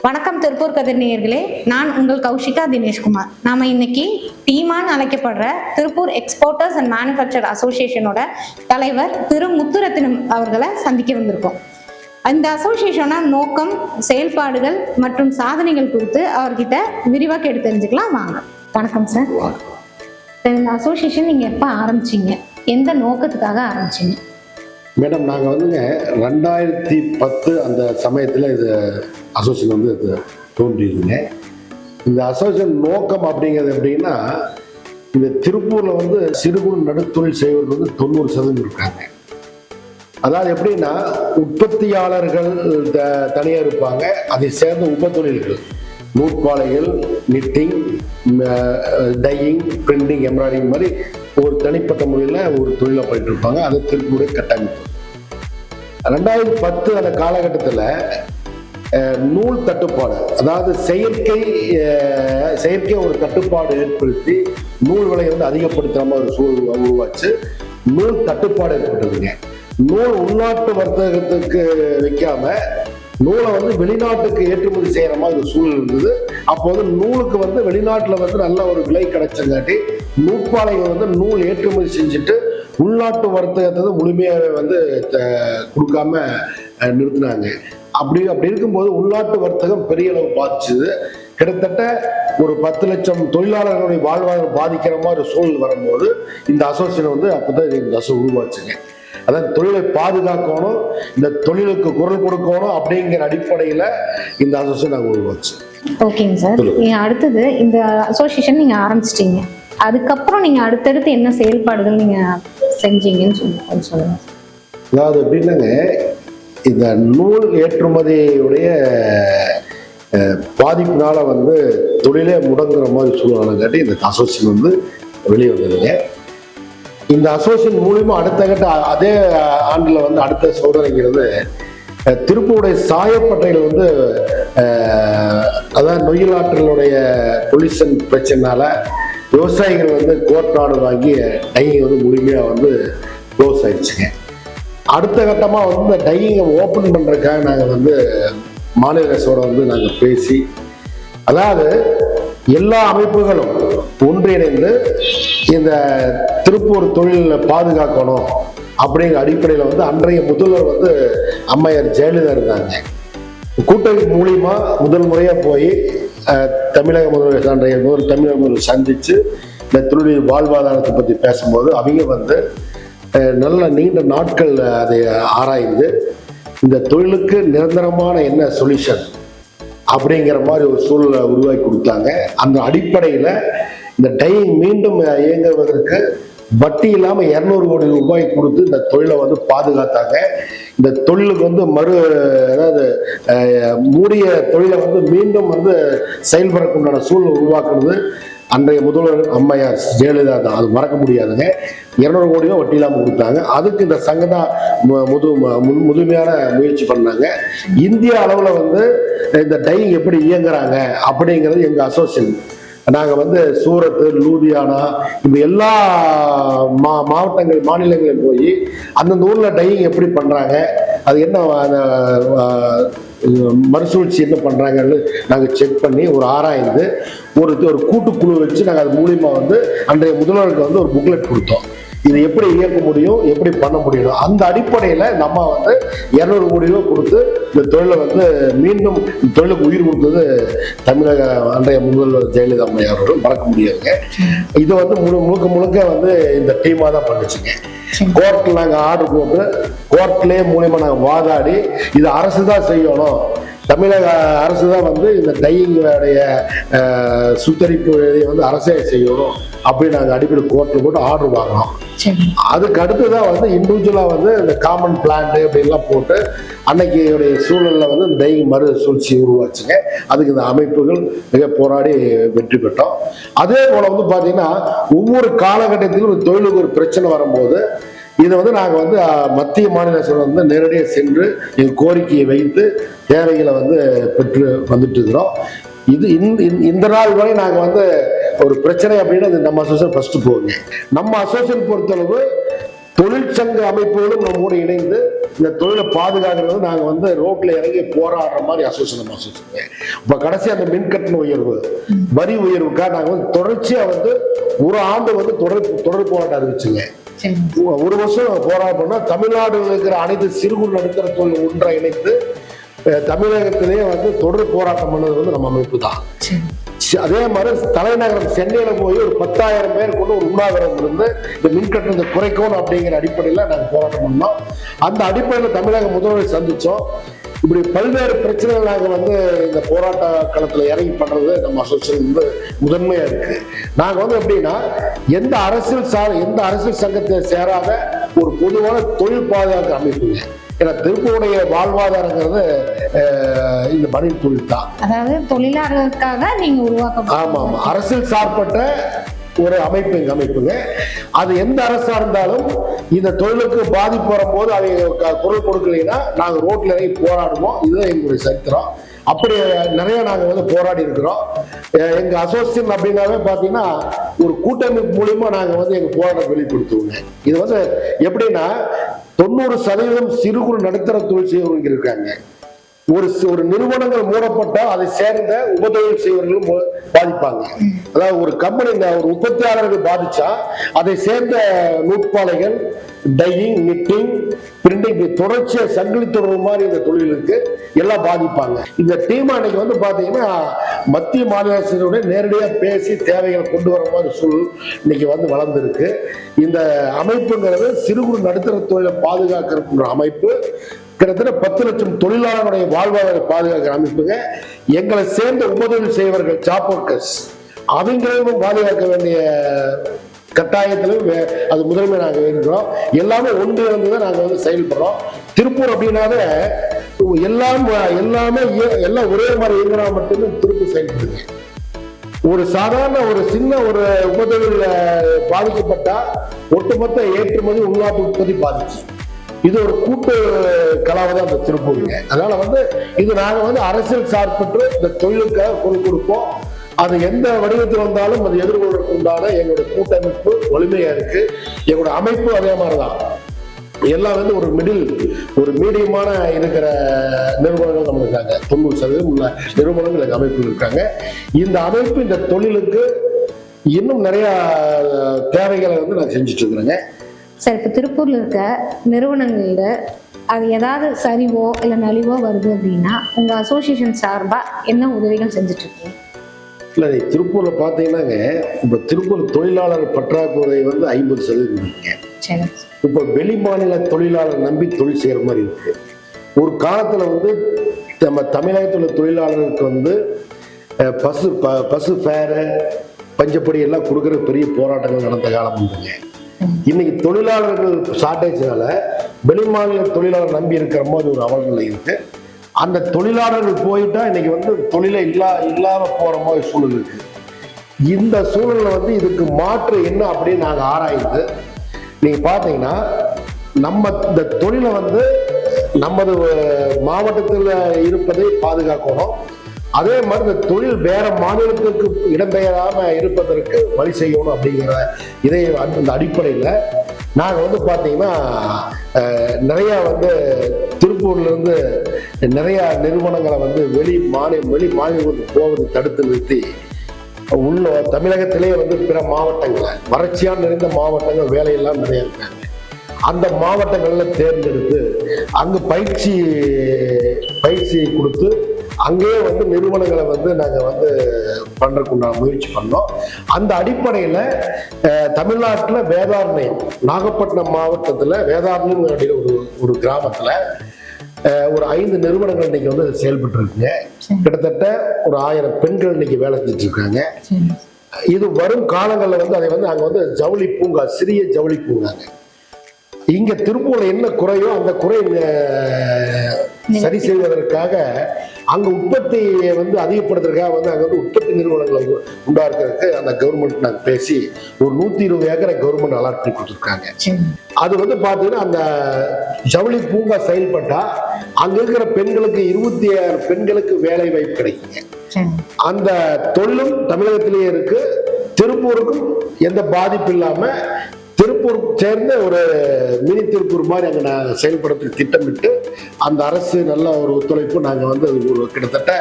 வணக்கம் திருப்பூர் கதிர் நேயர்களே, நான் உங்கள் கௌஷிகா தினேஷ்குமார். நாம இன்னைக்கு டீமான்னு அழைக்கப்படுற திருப்பூர் எக்ஸ்போர்ட்டர்ஸ் அண்ட் மேனுஃபேக்சர் அசோசியேஷனோட தலைவர் திரு முத்துரத்தினம் அவர்களை சந்திக்க வந்திருக்கோம். இந்த அசோசியேஷனோட நோக்கம், செயல்பாடுகள் மற்றும் சாதனைகள் குறித்து அவர்கிட்ட விரிவாக கேட்டு தெரிஞ்சுக்கலாம். வாங்க. வணக்கம் சார். இந்த அசோசியேஷன் நீங்க எப்ப ஆரம்பிச்சீங்க, எந்த நோக்கத்துக்காக ஆரம்பிச்சீங்க? மேடம், நாங்கள் வந்துங்க 2010 அந்த சமயத்தில் இது அசோசியேஷன் இது தோன்றிடுங்க. இந்த அசோசியேஷன் நோக்கம் அப்படிங்கிறது எப்படின்னா, இந்த திருப்பூரில் சிறு குறு நடுத்தொழில் செய்வர்கள் 90% இருக்காங்க. அதாவது எப்படின்னா, உற்பத்தியாளர்கள் தனியாக இருப்பாங்க, அதை சேர்ந்த உப தொழில்கள், நூற்பாலைகள், நிட்டிங், டையிங், பிரிண்டிங், எம்ப்ராய்டிங் மாதிரி ஒரு தனிப்பட்ட முறையில் ஒரு தொழிலை பண்ணிட்டு இருப்பாங்க. அது திருப்பூருடைய கட்டமைப்பு. 2010 அந்த காலகட்டத்தில் நூல் தட்டுப்பாடு, அதாவது செயற்கை ஒரு தட்டுப்பாடு ஏற்படுத்தி நூல் விலை அதிகப்படுத்தாம ஒரு சூழல் உருவாச்சு. நூல் தட்டுப்பாடு ஏற்பட்டதுங்க. நூல் உள்நாட்டு வர்த்தகத்துக்கு வைக்காம நூலை வெளிநாட்டுக்கு ஏற்றுமதி செய்யற மாதிரி ஒரு சூழல் இருந்தது. அப்போ நூலுக்கு வெளிநாட்டுல நல்ல ஒரு விலை கிடைச்சங்காட்டி நூற்பாலைகள் நூல் ஏற்றுமதி செஞ்சுட்டு உள்நாட்டு வர்த்தகத்தை முழுமையாக கொடுக்காம நிறுத்தினாங்க. அப்படி இருக்கும்போது உள்நாட்டு வர்த்தகம் பெரிய அளவு பாதிச்சுது. கிட்டத்தட்ட ஒரு 10 லட்சம் தொழிலாளர்களுடைய வாழ்வாதாரம் பாதிக்கிற மாதிரி சூழல் வரும்போது இந்த அசோசியேஷன் அப்போதான் இந்த உருவாச்சுங்க. அதாவது தொழிலை பாதுகாக்கணும், இந்த தொழிலுக்கு குரல் கொடுக்கணும் அப்படிங்கிற அடிப்படையில் இந்த அசோசியேஷன் நாங்கள் உருவாச்சு. ஓகேங்க சார். அடுத்தது இந்த அசோசியேஷன் நீங்க ஆரம்பிச்சிட்டீங்க, அதுக்கப்புறம் நீங்க அடுத்தடுத்து என்ன செயல்பாடுகள் நீங்க செஞ்சீங்கன்னு சொல்லுங்க. அதாவது எப்படின்னாங்க, இந்த நூல் ஏற்றுமதியுடைய பாதிப்பினால தொழிலே முடங்குற மாதிரி சூழ்நிலை காட்டி இந்த அசோசியேஷன் வெளியே வந்ததுங்க. இந்த அசோசியேஷன் மூலியமா அடுத்த கட்ட அதே ஆண்டுல அடுத்த சோதனைங்கிறது திருப்பூருடைய சாயப்பட்டையில் அதாவது நொய்யல் ஆற்றலுடைய பொல்யூஷன் பிரச்சனைனால விவசாயிகள் கோர்ட் ஆர்டர் வாங்கி டையிங் முழுமையா க்ளோஸ் ஆயிடுச்சுங்க. அடுத்த கட்டமா இந்த டையிங்கை ஓப்பன் பண்றதுக்காக நாங்கள் மாநில அரசோட நாங்கள் பேசி, அதாவது எல்லா அமைப்புகளும் ஒன்றிணைந்து இந்த திருப்பூர் தொழிலை பாதுகாக்கணும் அப்படிங்கிற அடிப்படையில் அன்றைய முதல்வர் அம்மையார் ஜெயலலிதா இருந்தாங்க. கூட்டமைப்பு மூலியமா முதல் முறையா போய் தமிழக முதல்வர் அன்றைய தமிழக முதல்வர் சந்திச்சு இந்த தொழில் வாழ்வாதாரத்தை பற்றி பேசும்போது அவங்க நல்ல நீண்ட நாட்கள் அதை ஆராய்ந்து இந்த தொழிலுக்கு நிரந்தரமான என்ன சொல்யூஷன் அப்படிங்கிற மாதிரி ஒரு சூழலை உருவாக்கி கொடுத்தாங்க. அந்த அடிப்படையில் இந்த டையிங் மீண்டும் இயங்குவதற்கு வட்டி இல்லாமல் 200 கோடி ரூபாய் கொடுத்து இந்த தொழிலை பாதுகாத்தாங்க. இந்த தொழிலுக்கு அதாவது மூடிய தொழிலை மீண்டும் செயல்படக்கூடிய சூழல் உருவாக்குறது அன்றைய முதல்வர் அம்மையார் ஜெயலலிதா தான். அது மறக்க முடியாதுங்க. 200 கோடி ரூபாய் வட்டி இல்லாமல் கொடுத்தாங்க. அதுக்கு இந்த சங்கம் தான் முழுமையான முயற்சி பண்ணாங்க. இந்திய அளவில் இந்த டையிங் எப்படி இயங்குறாங்க அப்படிங்கிறது எங்கள் அசோசியேஷன். நாங்கள் சூரத், லூதியானா இப்படி எல்லா மாவட்டங்கள் மாநிலங்களில் போய் அந்தந்த ஊரில் டையிங் எப்படி பண்ணுறாங்க, அது என்ன மறுசூழ்ச்சி என்ன பண்ணுறாங்கன்னு நாங்கள் செக் பண்ணி ஒரு ஆராய்ந்து ஒரு கூட்டுக்குழு வச்சு நாங்கள் அது மூலிமா அன்றைய முதல்வருக்கு ஒரு புக்லெட் கொடுத்தோம். இது எப்படி இயக்க முடியும், எப்படி பண்ண முடியும். அந்த அடிப்படையில் நம்ம 200 கோடி ரூபாய் கொடுத்து இந்த தொழிலை மீண்டும் தொழிலுக்கு உயிர் கொடுத்தது தமிழக அன்றைய முதல்வர் ஜெயலலிதா அம்மையார் அவர்கள். மறக்க முடியாதுங்க. இது முழுக்க இந்த டீமாக தான் பண்ணுச்சுங்க. கோர்ட்டில் நாங்கள் ஆர்டர் போட்டு கோர்ட்லேயே மூலியமா நாங்கள் வாதாடி இது அரசு தான் செய்யணும், தமிழக அரசு தான் இந்த டையிங்குடைய சுத்தரிப்பு அரசே செய்யணும் அப்படின்னு நாங்கள் அடிப்படை கோர்ட்டில் போட்டு ஆர்டர் வாங்கினோம். அதுக்கு அடுத்துதான் இண்டிவிஜுவலாக இந்த காமன் பிளான் அப்படின்லாம் போட்டு அன்னைக்கு சூழலில் இந்த டையிங் மறுசூழ்ச்சி உருவாச்சுங்க. அதுக்கு இந்த அமைப்புகள் மிக போராடி வெற்றி பெற்றோம். அதே போல பார்த்தீங்கன்னா ஒவ்வொரு காலகட்டத்திலும் தொழிலுக்கு ஒரு பிரச்சனை வரும்போது இதை நாங்கள் மத்திய மாநில அரசு நேரடியாக சென்று எங்கள் கோரிக்கையை வைத்து தேவைகளை பெற்று வந்துட்டு இருக்கிறோம். இது இந்த நாள் வரை நாங்கள் ஒரு பிரச்சனை அப்படின்னு நம்ம அசோசியேஷன் ஃபர்ஸ்ட் போகுங்க. நம்ம அசோசியேஷன் பொறுத்தளவு தொழிற்சங்க அமைப்புகளும் நம்மோடு இணைந்து இந்த தொழிலை பாதுகாக்கிறது நாங்கள் வந்து ரோட்ல இறங்கி போராடுற மாதிரி அசோசியேஷன். இப்போ கடைசி அந்த மின்கட்டண உயர்வு, வரி உயர்வுக்காக நாங்கள் வந்து தொடர்ச்சியாக வந்து ஒரு ஆண்டு வந்து தொடர் போராட்டம் அறிவிச்சுங்க. ஒரு வருஷம் போராட்டம் பண்ணா தமிழ்நாடுல இருக்கிற அனைத்து சிறு குறு நடுத்தர தொழில் ஒன்றை இணைத்து தமிழகத்திலேயே வந்து தொடர் போராட்டம் பண்ணது வந்து நம்ம அமைப்பு தான். அதே மாதிரி தலைநகரம் சென்னையில போய் ஒரு 10,000 பேர் கொண்டு ஒரு உண்ணாவிரதம் இருந்து இந்த மின்கட்டணத்தை குறைக்கணும் அப்படிங்கிற அடிப்படையில் நாங்கள் போராட்டம் பண்ணோம். அந்த அடிப்படையில் தமிழக முதல்வரை சந்திச்சோம். இப்படி பல்வேறு பிரச்சனைகள் நாங்கள் வந்து இந்த போராட்ட களத்தில் இறங்கி பண்றது நம்ம அசோசியேஷன் வந்து முதன்மையா இருக்கு. நாங்கள் வந்து எப்படின்னா எந்த அரசியல் சங்கத்தை சேராத ஒரு பொதுவான தொழில் பாதுகாப்பு அமைப்புங்க. ஏன்னா திருப்பூருடைய வாழ்வாதாரங்கிறது இந்த மணில் தொழில் தான். அதாவது தொழிலாளர்களுக்காக நீங்க உருவாக்க. ஆமா, அரசியல் சார்பற்ற ஒரு அமைப்புங்க. அது எந்த அரசா இருந்தாலும் இந்த தொழிலுக்கு பாதிப்பு வரும்போது அவங்க குரல் கொடுக்கலைன்னா நாங்கள் ரோட்ல இறங்கி போராடுவோம். இதுதான் எங்களுடைய சரித்திரம். அப்படி நிறைய நாங்கள் வந்து போராடி இருக்கிறோம். எங்க அசோசியேஷன் அப்படின்னாவே பார்த்தீங்கன்னா ஒரு கூட்டமைப்பு மூலியமா நாங்கள் வந்து எங்க போராட்டம் வெளிப்படுத்துவோங்க. இது வந்து எப்படின்னா 90% சிறு குறு நடுத்தர தொழில் செய்வர்கள் இருக்காங்க. ஒரு நிறுவனங்கள் மூடப்பட்டால் அதை சேர்ந்த உபதொழில் செய்வர்களும் பாதிப்பாங்க. அதாவது ஒரு கம்பெனி ஒரு உற்பத்தியாளர்கள் பாதிச்சா அதை சேர்ந்த நூற்பாலைகள், டையிங், நிட்டிங், பிரிண்டிங், தொடர்ச்சியா சங்கிலி தொடர்பு மாதிரி இந்த தொழிலுக்கு எல்லாம் பாதிப்பாங்க. இந்த டீம் அன்னைக்கு வந்து பாத்தீங்கன்னா மத்திய மாநில அரசுடைய நேரடியா பேசி தேவைகளை கொண்டு வர மாதிரி சூழல் இன்னைக்கு வந்து வளர்ந்துருக்கு. இந்த அமைப்புங்கிறது சிறு குறு நடுத்தர தொழிலை பாதுகாக்கிற அமைப்பு. கிட்டத்தட்ட 10 லட்சம் தொழிலாளர்களுடைய வாழ்வாதார பாதுகாக்கிற அமைப்புங்க. எங்களை சேர்ந்த உபதொழில் செய்வர்கள், ஜாப் ஒர்க்கர்ஸ், அவங்களும் பாதுகாக்க வேண்டிய கட்டாயத்திலும் அது முதன்மை நாங்கள் இருக்கிறோம். எல்லாமே ஒன்று தான் நாங்கள் வந்து செயல்படுறோம். திருப்பூர் அப்படின்னாவே எல்லாம் ஒரே மாதிரி இருக்கிறா மட்டுமே திருப்பூர் செயல்படுங்க. ஒரு சாதாரண ஒரு சின்ன ஒரு உபதொழில் பாதிக்கப்பட்டா ஒட்டுமொத்த ஏற்றுமதி உள்நாட்டு உற்பத்தி பாதிச்சு. இது ஒரு கூட்டு கலாவை தான் இந்த திருப்பூருங்க. அதனால வந்து இது நாங்கள் வந்து அரசியல் சார்பற்று இந்த தொழிலுக்காக குரல் கொடுப்போம். அது எந்த வடிவத்தில் வந்தாலும் அது எதிர்கொள்வதற்கு உண்டான எங்களுடைய கூட்டமைப்பு வலிமையா இருக்கு. எங்களுடைய அமைப்பு அதே மாதிரிதான். எல்லாம் வந்து ஒரு மீடியமான இருக்கிற நிறுவனங்கள் நம்ம இருக்காங்க. 90% உள்ள நிறுவனங்கள் அமைப்புகள் இருக்காங்க. இந்த அமைப்பு இந்த தொழிலுக்கு இன்னும் நிறைய தேவைகளை வந்து நான் செஞ்சுட்டு இருக்கிறேங்க. சார், இப்போ திருப்பூர்ல இருக்க நிறுவனங்கள்ல அது ஏதாவது சரிவோ இல்லை நலிவோ வருது அப்படின்னா உங்க அசோசியேஷன் சார்பா என்ன உதவிகள் செஞ்சுட்டு இருக்கீங்க? இல்லை, திருப்பூர்ல பார்த்தீங்கன்னாங்க இப்போ திருப்பூர் தொழிலாளர் பற்றாக்குறை வந்து 50%. இப்போ வெளி மாநில தொழிலாளர் நம்பி தொழில் செய்யற மாதிரி இருக்கு. ஒரு காலத்துல வந்து நம்ம தமிழகத்துல தொழிலாளர்களுக்கு வந்து பசு ஃபேரு, பஞ்சப்படி எல்லாம் கொடுக்குற பெரிய போராட்டங்கள் நடந்த காலம் உண்டுங்க. இன்னைக்கு தொழிலாளர்கள் ஷார்டேஜ்னால வெளி மாநில தொழிலாளர் நம்பி இருக்கிற மாதிரி ஒரு அவல்நிலை இருக்கு. அந்த தொழிலாளர்கள் போயிட்டா இன்னைக்கு வந்து தொழிலை இல்லாம போற மாதிரி சூழல் இருக்கு. இந்த சூழல்ல வந்து இதுக்கு மாற்று என்ன அப்படின்னு நாங்கள் ஆராய்ந்து நீங்க பாத்தீங்கன்னா நம்ம இந்த தொழிலை வந்து நமது மாவட்டத்தில் இருப்பதை பாதுகாக்கணும். அதே மாதிரி இந்த தொழில் வேற மாநிலத்துக்கு இடம்பெயராம இருப்பதற்கு வழி செய்யணும் அப்படிங்கிற அந்த அடிப்படையில் நாங்கள் வந்து பார்த்தீங்கன்னா நிறைய வந்து திருப்பூர்ல இருந்து நிறைய நிறுவனங்களை வந்து வெளி மாநிலத்துக்கு போவதை தடுத்து நிறுத்தி உள்ள தமிழகத்திலேயே வந்து பிற மாவட்டங்கள், வறட்சியாக நிறைந்த மாவட்டங்கள் வேலையெல்லாம் நிறைய இருக்காங்க. அந்த மாவட்டங்கள்ல தேர்ந்தெடுத்து அங்கு பயிற்சி கொடுத்து அங்கேயே வந்து நிறுவனங்களை வந்து நாங்கள் வந்து பண்றதுக்குண்டான முயற்சி பண்ணோம். அந்த அடிப்படையில் தமிழ்நாட்டில் வேதாரண்யம், நாகப்பட்டினம் மாவட்டத்தில் வேதாரண்யம் ஒரு கிராமத்தில் ஒரு 5 நிறுவனங்கள் இன்னைக்கு வந்து செயல்பட்டு இருக்குங்க. கிட்டத்தட்ட ஒரு 1000 பெண்கள் இன்னைக்கு வேலை செஞ்சுட்டு இருக்காங்க. இது வரும் காலங்களில் வந்து அதை வந்து அங்கே வந்து ஜவுளி பூங்கா, சிறிய ஜவுளி பூங்காங்க. இங்க திருப்பூர்ல என்ன குறையோ அந்த குறை சரி செய்வதற்காக அங்க உற்பத்தியை வந்து அதிகப்படுத்துறதுக்காக வந்து அங்க வந்து உற்பத்தி நிறுவனங்களை உண்டாக்குறதுக்கு அந்த கவர்மெண்ட் நாங்கள் பேசி ஒரு 120 ஏக்கரை கவர்மெண்ட் அலாட் பண்ணி கொடுத்துருக்காங்க. அது வந்து பாத்தீங்கன்னா அந்த ஜவுளி பூங்கா செயல்பட்டா அங்க இருக்கிற பெண்களுக்கு 26 பெண்களுக்கு வேலை வாய்ப்பு கிடைக்குங்க. அந்த தொழிலும் தமிழகத்திலேயே இருக்கு. திருப்பூருக்கும் எந்த பாதிப்பு இல்லாம திருப்பூர் திருப்பூர் சேர்ந்த ஒரு மினி திருப்பூர் மாதிரி அங்கே நாங்கள் செயல்படுத்த திட்டமிட்டு அந்த அரசு நல்ல ஒரு ஒத்துழைப்பு நாங்கள் வந்து ஒரு கிட்டத்தட்ட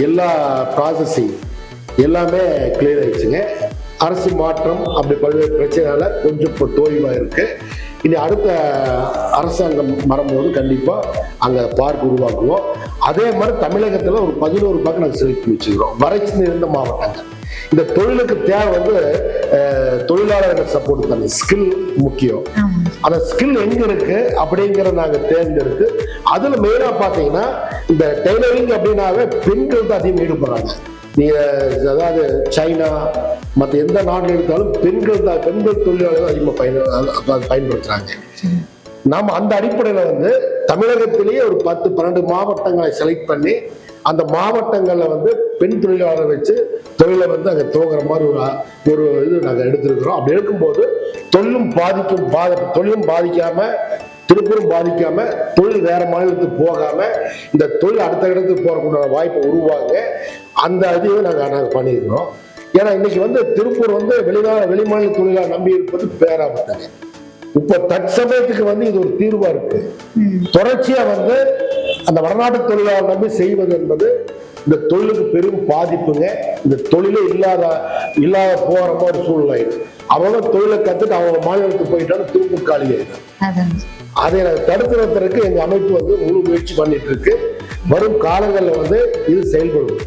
எல்லா ப்ராசஸிங் எல்லாமே கிளியர் ஆயிடுச்சுங்க. அரசு மாற்றம் அப்படி பல்வேறு பிரச்சனைனால கொஞ்சம் இப்போ தோய்வாக இருக்கு. இனி அடுத்த அரசாங்கம் வரும்போது கண்டிப்பாக அங்கே பார்க் உருவாக்குவோம். அதே மாதிரி தமிழகத்தில் ஒரு 11 பார்க்க நாங்கள் செலக்ட் பண்ணி வச்சுக்கிறோம். வறட்சி நிறைந்த மாவட்டங்கள். இந்த தொழிலுக்கு தேவை வந்து தொழிலாளர்கள் சப்போர்ட் தானே, ஸ்கில் முக்கியம். அந்த ஸ்கில் எங்க இருக்கு அப்படிங்கிறத நாங்க தேர்ந்தெடுத்து அதுல மெயினா பாத்தீங்கன்னா இந்த டெய்லரிங் அப்படின்னாவே பெண்கள் தான் அதிகம் ஈடுபடுறாங்க. நீங்க அதாவது சைனா மற்ற எந்த நாட்டில் எடுத்தாலும் பெண்கள் தொழிலாளர்கள் அதிகமாக பயன்படுத்துறாங்க. நாம அந்த அடிப்படையில வந்து தமிழகத்திலேயே ஒரு 10-12 மாவட்டங்களை செலக்ட் பண்ணி அந்த மாவட்டங்கள்ல வந்து பெண் தொழிலாளரை வச்சு தொழிலை வந்து அங்கே துவங்குற மாதிரி ஒரு இது நாங்கள் எடுத்திருக்கிறோம். அப்படி எடுக்கும்போது தொழிலும் பாதிக்காம, திருப்பூரும் பாதிக்காம, தொழில் வேற மாநிலத்துக்கு போகாம இந்த தொழில் அடுத்த இடத்துக்கு போறதுக்குண்டான வாய்ப்பை உருவாங்க. அந்த இதையும் நாங்கள் பண்ணியிருக்கிறோம். ஏன்னா இன்னைக்கு வந்து திருப்பூர் வந்து வெளிமாநில தொழிலாளர் நம்பி இருப்பது பேராபத்தாங்க. இப்போ தற்சமயத்துக்கு வந்து இது ஒரு தீர்வா இருக்கு. தொடர்ச்சியா வந்து அந்த வடநாட்டு தொழிலாளர் நம்பி செய்வது என்பது இந்த தொழிலுக்கு பெரும் பாதிப்புங்க. இந்த தொழிலே இல்லாத போற மாதிரி சூழ்நிலை. அவங்க தொழிலை கத்துட்டு அவங்க மாநிலத்துக்கு போயிட்டாலும் திருப்பூர் காலியாயிடும். அதை தடுத்து நிறுத்துறதுக்கு எங்க அமைப்பு வந்து முழு முயற்சி பண்ணிட்டு இருக்கு. வரும் காலங்களில் வந்து இது செயல்படும்.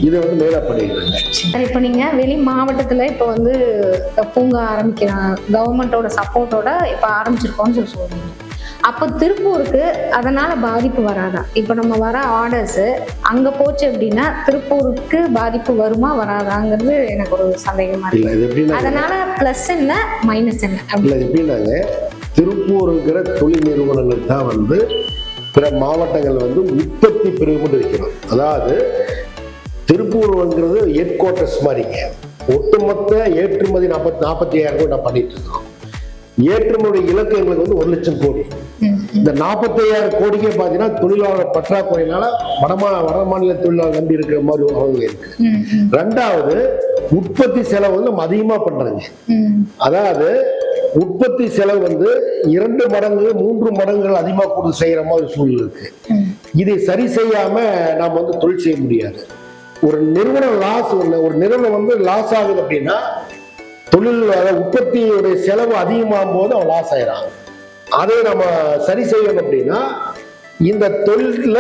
இதை வந்து மேலா பண்ணிடுறாங்க. இப்போ நீங்க வெளி மாவட்டத்துல இப்போ வந்து பூங்கா ஆரம்பிக்கிறாங்க, கவர்மெண்டோட சப்போர்ட்டோட இப்போ ஆரம்பிச்சிருக்கோம்னு சொல்றீங்க. அப்போ திருப்பூருக்கு அதனால பாதிப்பு வராதா? இப்போ நம்ம வர ஆர்டர்ஸ் அங்க போச்சு அப்படின்னா திருப்பூருக்கு பாதிப்பு வருமா வராதாங்கிறது எனக்கு ஒரு சந்தேகமா இருக்கு. அதனால பிளஸ் என்ன மைனஸ் என்ன எப்படின்னாங்க, திருப்பூருங்கிற தொழில் நிறுவனங்கள் தான் வந்து பிற மாவட்டங்கள் வந்து உற்பத்தி பிரிவு வைக்கணும். அதாவது திருப்பூர்ங்கிறது ஹெட் குவார்டர்ஸ் மாதிரிங்க. ஒட்டுமொத்த ஏற்றுமதி 40,000 கோடி நான் பண்ணிட்டு இருக்கோம். ஏற்றுமதி இலக்கு எங்களுக்கு வந்து 1 லட்சம் கோடி. இந்த 45,000 கோடிக்கே பாத்தீங்கன்னா தொழிலாளர் பற்றாக்குறையினால வட மாநில தொழிலாளர் நம்பி இருக்கிற மாதிரி அவங்க இருக்கு. ரெண்டாவது உற்பத்தி செலவு வந்து நம்ம அதிகமா பண்றாங்க. அதாவது உற்பத்தி செலவு வந்து 2 மடங்கு 3 மடங்குகள் அதிகமா கொடுத்து செய்யற மாதிரி சூழ்நிலை இருக்கு. இதை சரி செய்யாம நாம வந்து தொழில் செய்ய முடியாது. ஒரு நிறுவனம் வந்து லாஸ் ஆகுது அப்படின்னா உற்பத்தியுடைய செலவு அதிகமாகும் போது அவன் லாஸ் ஆயிடான். அதை நம்ம சரி செய்யணும் அப்படின்னா இந்த தொழில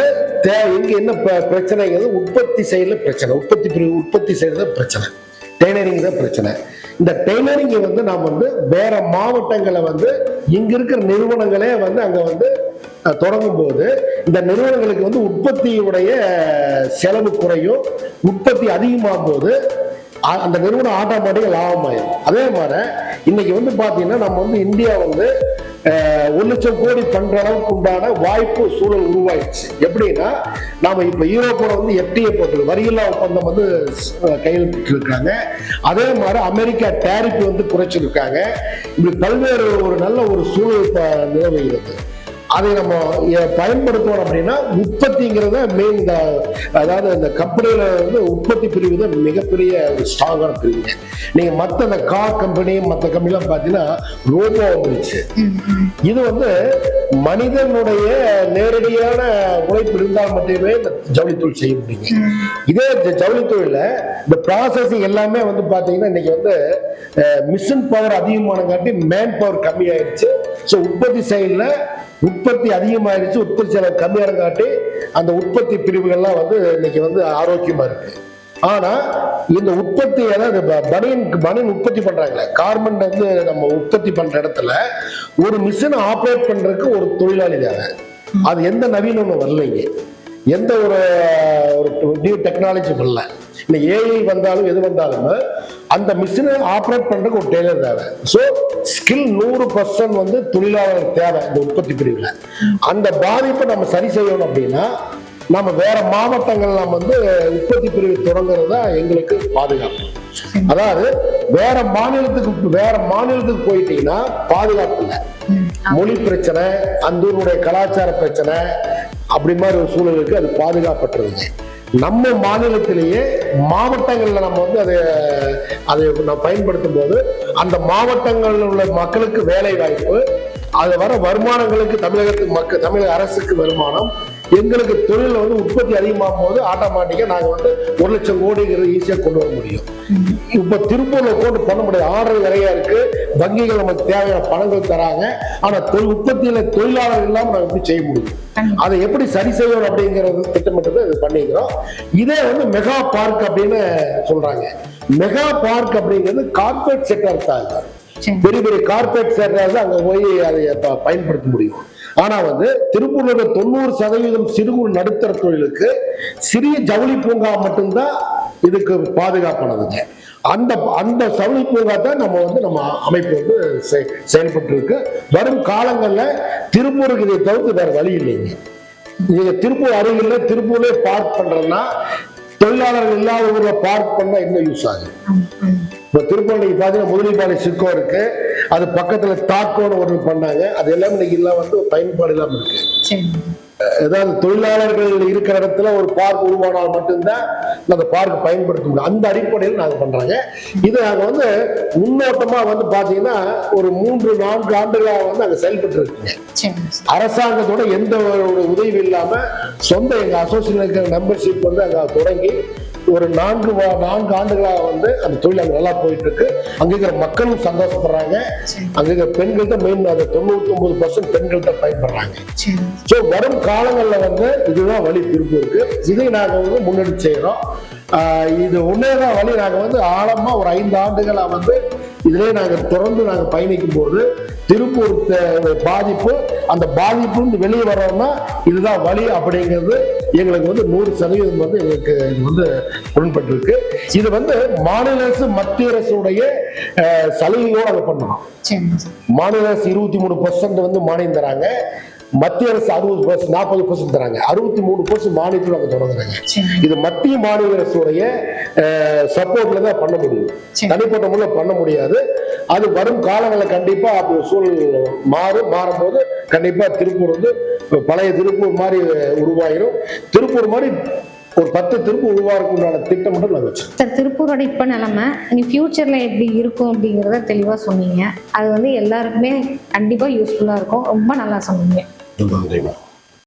எங்க என்ன பிரச்சனைங்கிறது உற்பத்தி செய்யல பிரச்சனை, உற்பத்தி செய்யறது பிரச்சனை, டெய்லரிங் தான் பிரச்சனை. இந்த டெய்லரிங் வந்து நாம் வந்து வேற மாவட்டங்களை வந்து இங்க இருக்கிற நிறுவனங்களே வந்து அங்க வந்து தொடங்கும் போது இந்த நிறுவனங்களுக்கு வந்து உற்பத்தியுடைய செலவு குறையும். உற்பத்தி அதிகமாகும் போது அந்த நிறுவனம் ஆட்டோமேட்டிக்கா லாபமாயிடும். அதே மாதிரி இன்னைக்கு வந்து பாத்தீங்கன்னா நம்ம வந்து இந்தியா வந்து 1 லட்சம் கோடி பண்ற அளவுக்கு உண்டான வாய்ப்பு சூழல் உருவாயிடுச்சு. எப்படின்னா நாம இப்ப யூரோப்போட வந்து FTA போட்டு வரியில்லா ஒப்பந்தம் வந்து கையெழுத்திட்டு இருக்காங்க. அதே மாதிரி அமெரிக்கா டேரிஃப் வந்து குறைச்சிருக்காங்க. இப்படி பல்வேறு ஒரு நல்ல ஒரு சூழல் நிலவுகிறது. அதை நம்ம பயன்படுத்தணும் அப்படின்னா உற்பத்திங்கிறத மெயின். அதாவது இந்த கம்பெனியில வந்து உற்பத்தி பிரிவு தான் மிகப்பெரிய ஒரு ஸ்ட்ராங்கான பிரிவுங்க. நீங்க மற்ற இந்த கார் கம்பெனி மற்ற கம்பெனிலாம் பார்த்தீங்கன்னா ரோபோ வந்துருச்சு. இது வந்து மனிதனுடைய நேரடியான உழைப்பு இருந்தால் மட்டுமே இந்த ஜவுளித்தொழில் செய்ய முடியுங்க. இதே ஜவுளித்தொழில இந்த ப்ராசஸிங் எல்லாமே வந்து பார்த்தீங்கன்னா இன்னைக்கு வந்து மிஷின் பவர் அதிகமானங்காட்டி மேன் பவர் கம்மி ஆயிடுச்சு. ஸோ உற்பத்தி சைடில் உற்பத்தி அதிகமாயிடுச்சு, உற்பத்தி செலவு கம்மியான காட்டி அந்த உற்பத்தி பிரிவுகள்லாம் வந்து இன்னைக்கு வந்து ஆரோக்கியமா இருக்கு. ஆனா இந்த உற்பத்தி அதாவது பனியன் உற்பத்தி பண்றாங்களே, கார்மெண்ட் வந்து நம்ம உற்பத்தி பண்ற இடத்துல ஒரு மிஷினை ஆப்ரேட் பண்றதுக்கு ஒரு தொழிலாளி தேவை. அது எந்த நவீனமும் வரலைங்க, எந்த ஒரு நியூ டெக்னாலஜி வரல. இந்த ஏஐ வந்தாலும் எது வந்தாலும் அந்த மிஷினை ஆப்ரேட் பண்றதுக்கு ஒரு டெய்லர் தேவை. ஸோ ஸ்கில் 100% வந்து தொழிலாளர் தேவை இந்த உற்பத்தி பிரிவுல. அந்த பாதிப்பை நம்ம சரி செய்யணும் அப்படின்னா நம்ம வேற மாவட்டங்கள் நம்ம வந்து உற்பத்தி பிரிவு தொடங்குறது தான் எங்களுக்கு பாதுகாப்பு. அதாவது வேற மாநிலத்துக்கு போயிட்டீங்கன்னா பாதுகாப்பு இல்லை. மொழி பிரச்சனை, அந்த ஊருடைய கலாச்சார பிரச்சனை, அப்படி மாதிரி ஒரு சூழலுக்கு அது பாதுகாப்பற்றதுங்க. நம்ம மாநிலத்திலேயே மாவட்டங்களில் நம்ம வந்து அதை நம்ம பயன்படுத்தும் போது அந்த மாவட்டங்களில் உள்ள மக்களுக்கு வேலை வாய்ப்பு, அது வர வருமானங்களுக்கு தமிழக அரசுக்கு வருமானம், எங்களுக்கு தொழில வந்து உற்பத்தி அதிகமாகும் போது ஆட்டோமேட்டிக்கா நாங்க வந்து 1 லட்சம் கோடிங்கிறது ஈஸியா கொண்டு வர முடியும். இப்ப திருப்பூர்ல கொண்டு பண்ண முடியாது, ஆர்டர் நிறைய இருக்கு, வங்கிகள் நமக்கு தேவையான பணங்கள் தராங்க, ஆனா உற்பத்தியில தொழிலாளர்கள் இல்லாம நாங்க எப்படி செய்ய முடியும்? அதை எப்படி சரி செய்யணும் அப்படிங்கறது திட்டமிட்டது இது பண்ணிக்கிறோம். இதே வந்து மெகா பார்க் அப்படின்னு சொல்றாங்க. மெகா பார்க் அப்படிங்கிறது கார்பரேட் செக்டர் தான், பெரிய பெரிய கார்பரேட் செக்டர் அங்க போய் அதை பயன்படுத்த முடியும். ஆனா வந்து திருப்பூர்ல 90% சிறு குறு நடுத்தர தொழிலுக்கு சிறிய ஜவுளி பூங்கா மட்டும்தான் இதுக்கு பாதுகாப்பானதுங்க. அந்த ஜவுளி பூங்கா தான் நம்ம அமைப்பு வந்து செயல்பட்டு இருக்கு. வரும் காலங்கள்ல திருப்பூருக்கு இதை தவிர்த்து வேற வழி இல்லைங்க. நீங்க திருப்பூர் அருகில் திருப்பூர்ல பார்க் பண்றதுன்னா தொழிலாளர்கள் இல்லாத ஊர்ல பார்க் பண்ணா என்ன யூஸ் ஆகுது? இப்ப திருப்பூர் நீங்க பாத்தீங்கன்னா முதலிப்பாளை சிக்கோ இருக்கு, அது பக்கத்துல தாக்கோன்னு ஒன்று பண்ணாங்க, அது எல்லாமே இன்னைக்கு எல்லாம் வந்து பயன்பாடு இல்லாம இருக்கு. ஏதாவது தொழிலாளர்கள் இருக்கிற இடத்துல ஒரு பார்க் உருவானால் மட்டும்தான் அந்த பார்க் பயன்படுத்த முடியும். அந்த அடிப்படையில் நாங்க பண்றாங்க. இது நாங்க வந்து முன்னோட்டமா வந்து பாத்தீங்கன்னா ஒரு 3-4 ஆண்டுகளாக வந்து அங்க செயல்பட்டு இருக்குங்க. அரசாங்கத்தோட எந்த ஒரு உதவி இல்லாம சொந்த எங்க அசோசியேஷன் மெம்பர்ஷிப் வந்து அங்க தொடங்கி ஒரு 4 ஆண்டுகளாக வந்து அந்த தொழில் அங்க நல்லா போயிட்டு இருக்கு. அங்க இருக்கிற மக்களும் சந்தோஷப்படுறாங்க. அங்க இருக்கிற பெண்கள் தான் மெயின், அது 99% பெண்கள் தான் பயன்படுறாங்க. ஸோ வரும் காலங்களில் வந்து இதுதான் வழி திருப்பூருக்கு. இதை நாங்க வந்து முன்னெடுத்து செய்யறோம். இது ஒன்னேதான் வழி. நாங்க வந்து ஆழமா ஒரு 5 ஆண்டுகளா வந்து இதுலயே நாங்க தொடர்ந்து நாங்க பயணிக்கும் போது திருப்பூர் பாதிப்பு, அந்த பாதிப்பு வெளியே வரோம்னா இதுதான் வழி அப்படிங்கிறது எங்களுக்கு வந்து 100% வந்து எங்களுக்கு இது வந்து உடன்பட்டு இருக்கு. இது வந்து மாநில அரசு மத்திய அரசுடைய சலுகையோடு அதை பண்ணணும். மாநில அரசு 23% வந்து மானியம் தராங்க, மத்திய அரசு 60%, 40% தராங்க, 63% மானியத்தில் அவங்க தொடங்குறாங்க. இது மத்திய மாநில அரசுடைய சப்போர்ட்ல தான் பண்ண முடியும், தனிப்பட்ட முறையில் பண்ண முடியாது. அது வரும் காலங்களில் கண்டிப்பா அப்படி சூழல் மாறும்போது கண்டிப்பா திருப்பூர் வந்து பழைய திருப்பூர் மாதிரி உருவாயிரும். திருப்பூர் மாதிரி ஒரு 10 திருப்பூர் உருவாக்குண்டான திட்டம் மட்டும் நாங்கள் வச்சோம். சார், திருப்பூரோட இப்போ நிலைமை இனி ஃபியூச்சர்ல எப்படி இருக்கும் அப்படிங்கிறத தெளிவா சொன்னீங்க. அது வந்து எல்லாருக்குமே கண்டிப்பா யூஸ்ஃபுல்லா இருக்கும். ரொம்ப நல்லா சொன்னீங்க. நன்றிமா.